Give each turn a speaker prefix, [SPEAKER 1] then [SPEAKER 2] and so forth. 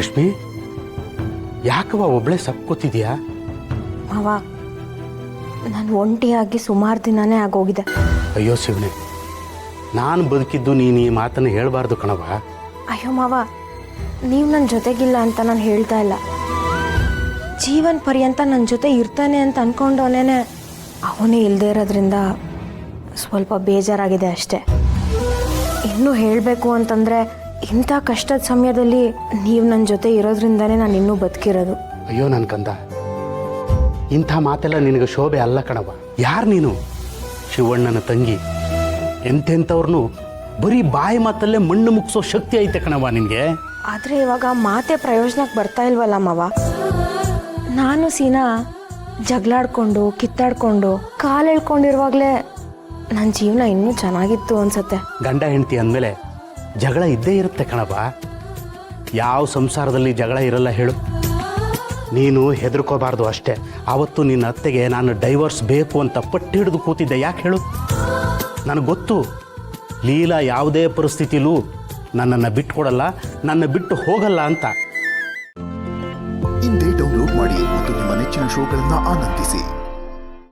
[SPEAKER 1] ಲಕ್ಷ್ಮಿ, ಯಾಕವ ಒಬ್ಳೆ ಸಪ್ಕೋತಿದ್ಯಾ?
[SPEAKER 2] ಮಾವ, ನಾನು ಒಂಟಿಯಾಗಿ ಸುಮಾರು ದಿನನೇ ಆಗೋಗಿದೆ.
[SPEAKER 1] ಅಯ್ಯೋ ಶಿವನೇ, ನಾನು ಬದುಕಿದ್ದು ನೀನು ಈ ಮಾತನ್ನು ಹೇಳಬಾರ್ದು ಕಣವ.
[SPEAKER 2] ಅಯ್ಯೋ ಮಾವ, ನೀವು ನನ್ನ ಜೊತೆಗಿಲ್ಲ ಅಂತ ನಾನು ಹೇಳ್ತಾ ಇಲ್ಲ. ಜೀವನ ಪರ್ಯಂತ ನನ್ನ ಜೊತೆ ಇರ್ತಾನೆ ಅಂತ ಅಂದ್ಕೊಂಡವನೇ ಅವನೇ ಇಲ್ಲದೆ ಇರೋದ್ರಿಂದ ಸ್ವಲ್ಪ ಬೇಜಾರಾಗಿದೆ ಅಷ್ಟೇ. ಇನ್ನೂ ಹೇಳಬೇಕು ಅಂತಂದರೆ ಇಂಥ ಕಷ್ಟದ ಸಮಯದಲ್ಲಿ ನೀವು ನನ್ನ ಜೊತೆ ಇರೋದ್ರಿಂದನೇ ನಾನು ಇನ್ನೂ ಬದುಕಿರೋದು.
[SPEAKER 1] ಅಯ್ಯೋ ನನ್ನ ಕಂದ, ಇಂಥ ಮಾತೆಲ್ಲ ನಿನಗೆ ಶೋಭೆ ಅಲ್ಲ ಕಣವ. ಯಾರು ನೀನು? ಶಿವಣ್ಣನ ತಂಗಿ. ಎಂತೆಂಥವ್ರನ್ನು ಬರೀ ಬಾಯಿ ಮಾತಲ್ಲೇ ಮಣ್ಣು ಮುಗಿಸೋ ಶಕ್ತಿ ಐತೆ ಕಣವ ನಿನಗೆ.
[SPEAKER 2] ಆದರೆ ಇವಾಗ ಮಾತೆ ಪ್ರಯೋಜನಕ್ಕೆ ಬರ್ತಾ ಇಲ್ವಲ್ಲ ಮಾವ. ನಾನು ಸೀನಾ ಜಗಳಾಡ್ಕೊಂಡು ಕಿತ್ತಾಡ್ಕೊಂಡು ಕಾಲು ಎಳ್ಕೊಂಡಿರುವಾಗಲೇ ನನ್ನ ಜೀವನ ಇನ್ನೂ ಚೆನ್ನಾಗಿತ್ತು ಅನ್ಸತ್ತೆ.
[SPEAKER 1] ಗಂಡ ಹೆಂಡತಿ ಅಂದಮೇಲೆ ಜಗಳ ಇದ್ದೇ ಇರುತ್ತೆ ಕಣವ. ಯಾವ ಸಂಸಾರದಲ್ಲಿ ಜಗಳ ಇರಲ್ಲ ಹೇಳು? ನೀನು ಹೆದರ್ಕೋಬಾರ್ದು ಅಷ್ಟೇ. ಆವತ್ತು ನಿನ್ನ ಅತ್ತೆಗೆ ನಾನು ಡೈವರ್ಸ್ ಬೇಕು ಅಂತ ಪಟ್ಟು ಹಿಡಿದು ಕೂತಿದ್ದೆ. ಯಾಕೆ ಹೇಳು? ನನಗೆ ಗೊತ್ತು, ಲೀಲಾ ಯಾವುದೇ ಪರಿಸ್ಥಿತಿಲೂ ನನ್ನನ್ನು ಬಿಟ್ಕೊಡಲ್ಲ, ನನ್ನ ಬಿಟ್ಟು ಹೋಗಲ್ಲ ಅಂತ.
[SPEAKER 3] ಇಂದೇ ಡೌನ್ಲೋಡ್ ಮಾಡಿ ಮತ್ತು ನಿಮ್ಮ ನೆಚ್ಚಿನ ಶೋಗಳನ್ನು ಆನಂದಿಸಿ.